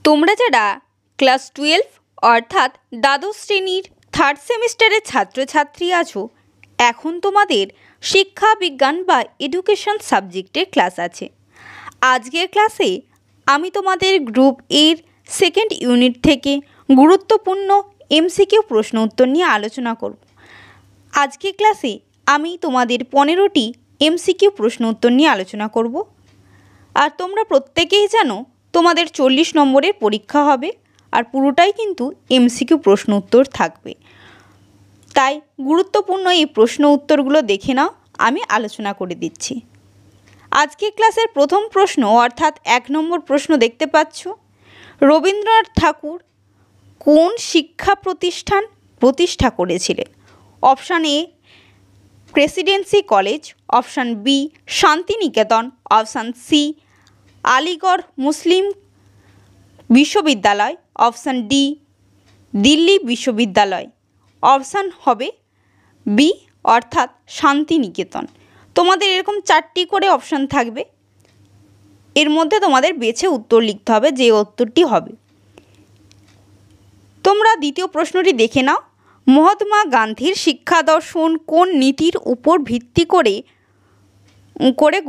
তোমরা যারা ক্লাস 12 অর্থাৎ দ্বাদশ শ্রেণীর থার্ড সেমিস্টারের ছাত্রছাত্রী আছো, এখন তোমাদের শিক্ষা বিজ্ঞান বা এডুকেশন সাবজেক্টের ক্লাস আছে। আজকের ক্লাসে আমি তোমাদের গ্রুপ এর সেকেন্ড ইউনিট থেকে গুরুত্বপূর্ণ এমসিকিউ প্রশ্ন উত্তর নিয়ে আলোচনা করব। আজকের ক্লাসে আমি তোমাদের 15টি এমসিকিউ প্রশ্ন উত্তর নিয়ে আলোচনা করব। আর তোমরা প্রত্যেকেই জানো তোমাদের 40 নম্বরের পরীক্ষা হবে, আর পুরোটাই কিন্তু এমসিকিউ প্রশ্ন উত্তর থাকবে। তাই গুরুত্বপূর্ণ এই প্রশ্ন উত্তরগুলো দেখে নাও, আমি আলোচনা করে দিচ্ছি। আজকে ক্লাসের প্রথম প্রশ্ন অর্থাৎ 1 নম্বর প্রশ্ন দেখতে পাচ্ছ, রবীন্দ্রনাথ ঠাকুর কোন শিক্ষা প্রতিষ্ঠান প্রতিষ্ঠা করেছিলেন? Option A Presidency College, option B Shantiniketan, option C Aligarh Muslim বিশ্ববিদ্যালয়, অপশান ডি দিল্লি বিশ্ববিদ্যালয়। অপশান হবে বি অর্থাৎ শান্তিনিকেতন। তোমাদের এরকম 4টি করে অপশান থাকবে, এর মধ্যে তোমাদের বেছে উত্তর লিখতে হবে, যে উত্তরটি হবে। তোমরা দ্বিতীয় প্রশ্নটি দেখে নাও, মহাত্মা গান্ধীর শিক্ষা দর্শন কোন নীতির উপর ভিত্তি করে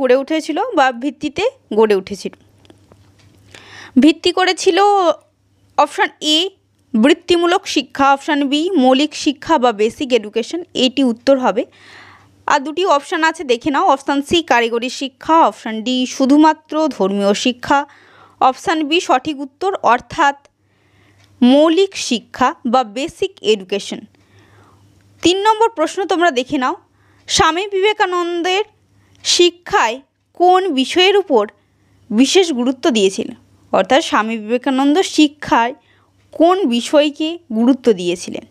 গড়ে উঠেছিল বা ভিত্তিতে গড়ে উঠেছিল? ভিত্তি করেছিল অপশান এ বৃত্তিমূলক শিক্ষা, অপশান বি মৌলিক শিক্ষা বা বেসিক এডুকেশন, এটি উত্তর হবে। আর দুটি অপশান আছে দেখে নাও, অপশান সি কারিগরি শিক্ষা, অপশান ডি শুধুমাত্র ধর্মীয় শিক্ষা, অপশান বি সঠিক উত্তর অর্থাৎ মৌলিক শিক্ষা বা বেসিক এডুকেশন। 3 নম্বর প্রশ্ন তোমরা দেখে নাও, স্বামী বিবেকানন্দের শিক্ষায় কোন বিষয়ের উপর বিশেষ গুরুত্ব দিয়েছিলেন? অর্থাৎ স্বামী বিবেকানন্দ শিক্ষায় কোন বিষয়কে গুরুত্ব দিয়েছিলেন?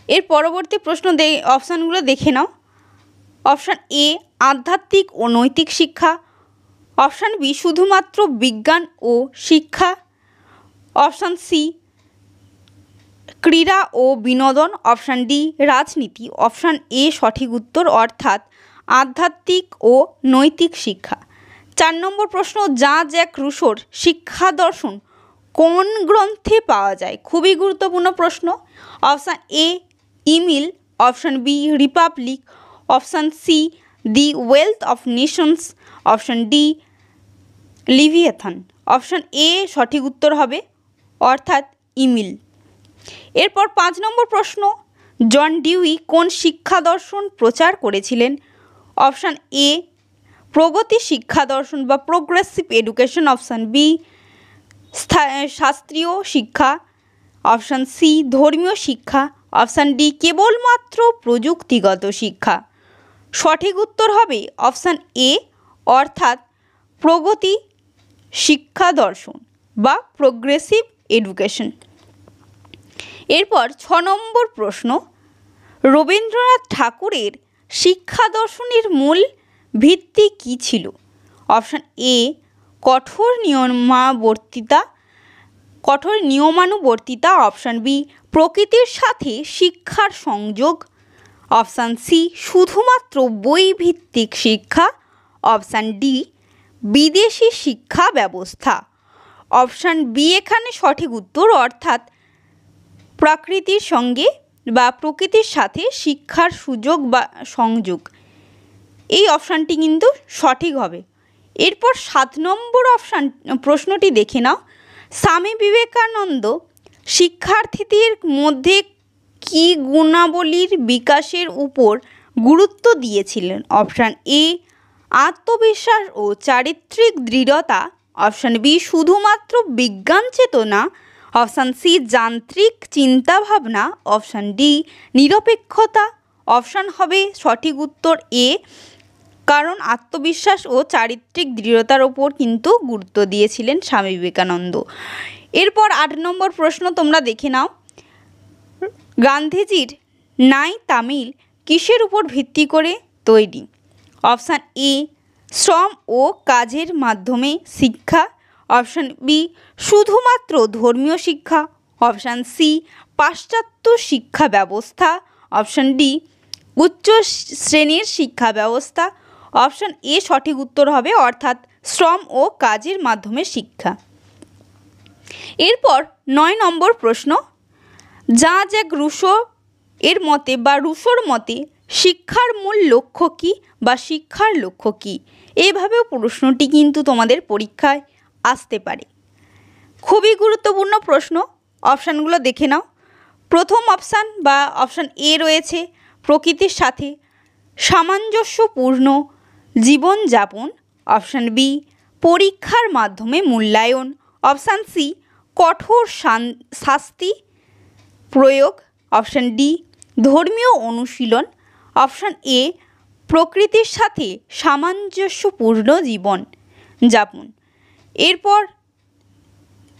এর পরবর্তী প্রশ্ন অপশানগুলো দেখে নাও, অপশান এ আধ্যাত্মিক ও নৈতিক শিক্ষা, অপশান বি শুধুমাত্র বিজ্ঞান ও শিক্ষা, অপশান সি ক্রীড়া ও বিনোদন, অপশান ডি রাজনীতি, অপশান এ সঠিক উত্তর অর্থাৎ আধ্যাত্মিক ও নৈতিক শিক্ষা। 4 নম্বর প্রশ্ন, জ্যাক রুসোর শিক্ষা দর্শন কোন গ্রন্থে পাওয়া যায়? খুবই গুরুত্বপূর্ণ প্রশ্ন। Option A Emile, option B Republic, option C the Wealth of Nations, option D Leviathan. Option A সঠিক উত্তর হবে অর্থাৎ ইমিল। এরপর 5 নম্বর প্রশ্ন, জন ডিউই কোন শিক্ষা দর্শন প্রচার করেছিলেন? অপশান এ প্রগতি শিক্ষা দর্শন বা প্রোগ্রেসিভ এডুকেশন, অপশান বি শাস্ত্রীয় শিক্ষা, অপশান সি ধর্মীয় শিক্ষা, অপশান ডি কেবলমাত্র প্রযুক্তিগত শিক্ষা। সঠিক উত্তর হবে অপশান এ অর্থাৎ প্রগতি শিক্ষা দর্শন বা প্রোগ্রেসিভ এডুকেশন। এরপর 6 নম্বর প্রশ্ন, রবীন্দ্রনাথ ঠাকুরের শিক্ষা দর্শনের মূল ভিত্তি কী ছিল? অপশান এ কঠোর নিয়মানুবর্তিতা, অপশান বি প্রকৃতির সাথে শিক্ষার সংযোগ, অপশান সি শুধুমাত্র বইভিত্তিক শিক্ষা, অপশান ডি বিদেশি শিক্ষা ব্যবস্থা। অপশান বি এখানে সঠিক উত্তর অর্থাৎ প্রকৃতির সঙ্গে বা প্রকৃতির সাথে শিক্ষার সুযোগ বা সংযোগ, এই অপশানটি কিন্তু সঠিক হবে। এরপর 7 নম্বর প্রশ্নটি দেখে নাও, স্বামী বিবেকানন্দ শিক্ষার্থীদের মধ্যে কী গুণাবলীর বিকাশের উপর গুরুত্ব দিয়েছিলেন? অপশান এ আত্মবিশ্বাস ও চারিত্রিক দৃঢ়তা, অপশান বি শুধুমাত্র বিজ্ঞান চেতনা, অপশান সি যান্ত্রিক চিন্তাভাবনা, অপশান ডি নিরপেক্ষতা। অপশান হবে সঠিক উত্তর এ, কারণ আত্মবিশ্বাস ও চারিত্রিক দৃঢ়তার ওপর কিন্তু গুরুত্ব দিয়েছিলেন স্বামী বিবেকানন্দ। এরপর 8 নম্বর প্রশ্ন তোমরা দেখে নাও, গান্ধীজির নাই তামিল কিসের উপর ভিত্তি করে তৈরি? অপশান এ শ্রম ও কাজের মাধ্যমে শিক্ষা, অপশান বি শুধুমাত্র ধর্মীয় শিক্ষা, অপশান সি পাশ্চাত্য শিক্ষা ব্যবস্থা, অপশান ডি উচ্চ শ্রেণীর শিক্ষা ব্যবস্থা। অপশান এ সঠিক উত্তর হবে অর্থাৎ শ্রম ও কাজের মাধ্যমে শিক্ষা। এরপর 9 নম্বর প্রশ্ন, জ্যাক রুসো এর মতে বা রুসোর মতে শিক্ষার মূল লক্ষ্য কী বা শিক্ষার লক্ষ্য কী? এইভাবেও প্রশ্নটি কিন্তু তোমাদের পরীক্ষায় আসতে পারে। খুবই গুরুত্বপূর্ণ প্রশ্ন। অপশানগুলো দেখে নাও। প্রথম অপশান বা অপশান এ রয়েছে প্রকৃতির সাথে সামঞ্জস্যপূর্ণ জীবনযাপন। অপশান বি পরীক্ষার মাধ্যমে মূল্যায়ন। অপশান সি কঠোর শাস্তি প্রয়োগ। অপশান ডি ধর্মীয় অনুশীলন। অপশান এ প্রকৃতির সাথে সামঞ্জস্যপূর্ণ জীবন যাপন। এরপর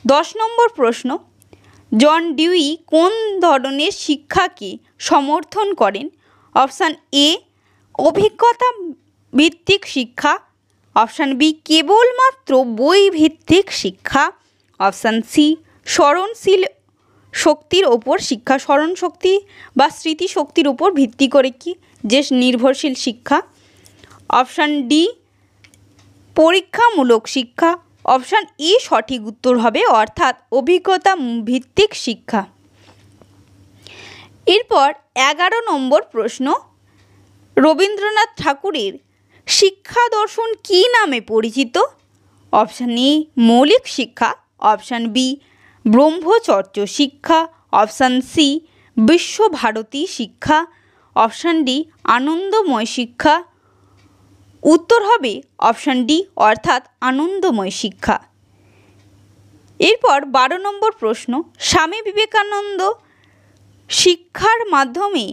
10 নম্বর প্রশ্ন, জন ডিউই কোন ধরনের শিক্ষাকে সমর্থন করেন? অপশান এ অভিজ্ঞতা ভিত্তিক শিক্ষা। অপশান বি কেবলমাত্র বই ভিত্তিক শিক্ষা। অপশান সি স্মরণশীল শক্তির ওপর শিক্ষা, স্মরণ শক্তি বা স্মৃতিশক্তির উপর ভিত্তি করে কি যে নির্ভরশীল শিক্ষা। অপশান ডি পরীক্ষামূলক শিক্ষা। অপশান ই সঠিক উত্তর হবে, অর্থাৎ অভিজ্ঞতা ভিত্তিক শিক্ষা। এরপর 11 নম্বর প্রশ্ন, রবীন্দ্রনাথ ঠাকুরের শিক্ষা দর্শন কী নামে পরিচিত? অপশান এ মৌলিক শিক্ষা। অপশান বি ব্রহ্মচর্য শিক্ষা। অপশান সি বিশ্বভারতী শিক্ষা। অপশান ডি আনন্দময় শিক্ষা। উত্তর হবে অপশান ডি, অর্থাৎ আনন্দময় শিক্ষা। এরপর 12 নম্বর প্রশ্ন, স্বামী বিবেকানন্দ শিক্ষার মাধ্যমে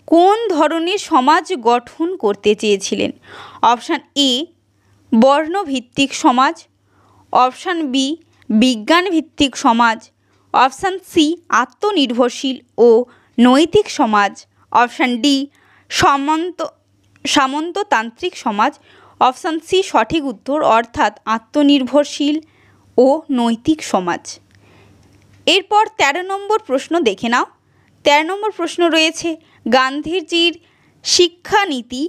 কোন ধরনের সমাজ গঠন করতে চেয়েছিলেন? অপশান এ বর্ণভিত্তিক সমাজ। অপশান বি বিজ্ঞানভিত্তিক সমাজ। অপশান সি আত্মনির্ভরশীল ও নৈতিক সমাজ। অপশান ডি সামন্ততান্ত্রিক সমাজ। অপশান সি সঠিক উত্তর, অর্থাৎ আত্মনির্ভরশীল ও নৈতিক সমাজ। এরপর 13 নম্বর প্রশ্ন দেখে নাও। 13 নম্বর প্রশ্ন রয়েছে, গান্ধীজির শিক্ষানীতি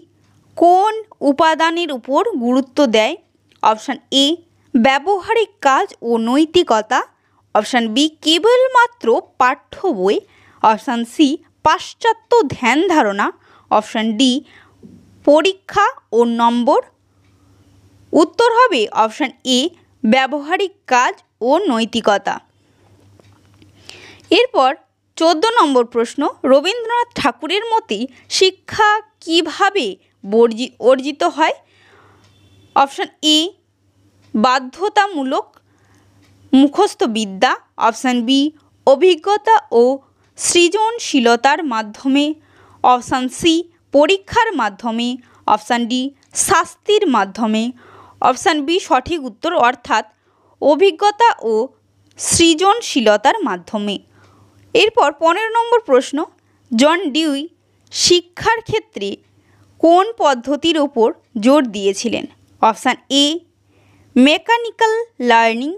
কোন উপাদানের উপর গুরুত্ব দেয়? অপশান এ ব্যবহারিক কাজ ও নৈতিকতা। অপশান বি কেবলমাত্র পাঠ্য বই। অপশান সি পাশ্চাত্য ধ্যান ধারণা। অপশান ডি পরীক্ষা ও নম্বর। উত্তর হবে অপশান এ ব্যবহারিক কাজ ও নৈতিকতা। এরপর 14 নম্বর প্রশ্ন, রবীন্দ্রনাথ ঠাকুরের মতে শিক্ষা কিভাবে অর্জিত হয়? অপশান এ বাধ্যতামূলক মুখস্থ বিদ্যা। অপশান বি অভিজ্ঞতা ও সৃজনশীলতার মাধ্যমে। অপশান সি পরীক্ষার মাধ্যমে। অপশান ডি শাস্তির মাধ্যমে। অপশান বি সঠিক উত্তর, অর্থাৎ অভিজ্ঞতা ও সৃজনশীলতার মাধ্যমে। এরপর 15 নম্বর প্রশ্ন, জন ডিউই শিক্ষার ক্ষেত্রে কোন পদ্ধতির ওপর জোর দিয়েছিলেন? Option A mechanical learning.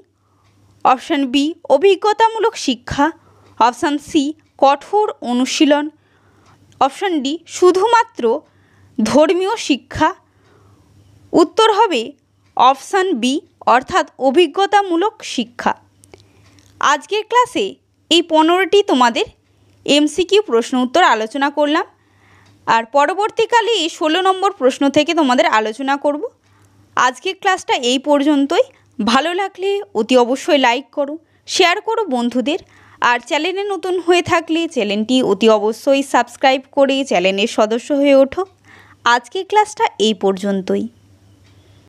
Option B অভিজ্ঞতামূলক শিক্ষা। অপশান সি কঠোর অনুশীলন। অপশান ডি শুধুমাত্র ধর্মীয় শিক্ষা। উত্তর হবে অপশান বি, অর্থাৎ অভিজ্ঞতামূলক শিক্ষা। আজকের ক্লাসে এই 15টি তোমাদের এমসিকিউ প্রশ্ন উত্তর আলোচনা করলাম, আর পরবর্তীকালে এই 16 নম্বর প্রশ্ন থেকে তোমাদের আলোচনা করব। আজকের ক্লাসটা এই পর্যন্তই। ভালো লাগলে অতি অবশ্যই লাইক করো, শেয়ার করো বন্ধুদের, আর চ্যানেলে নতুন হয়ে থাকলে চ্যানেলটি অতি অবশ্যই সাবস্ক্রাইব করে চ্যানেলের সদস্য হয়ে ওঠো। আজকের ক্লাসটা এই পর্যন্তই।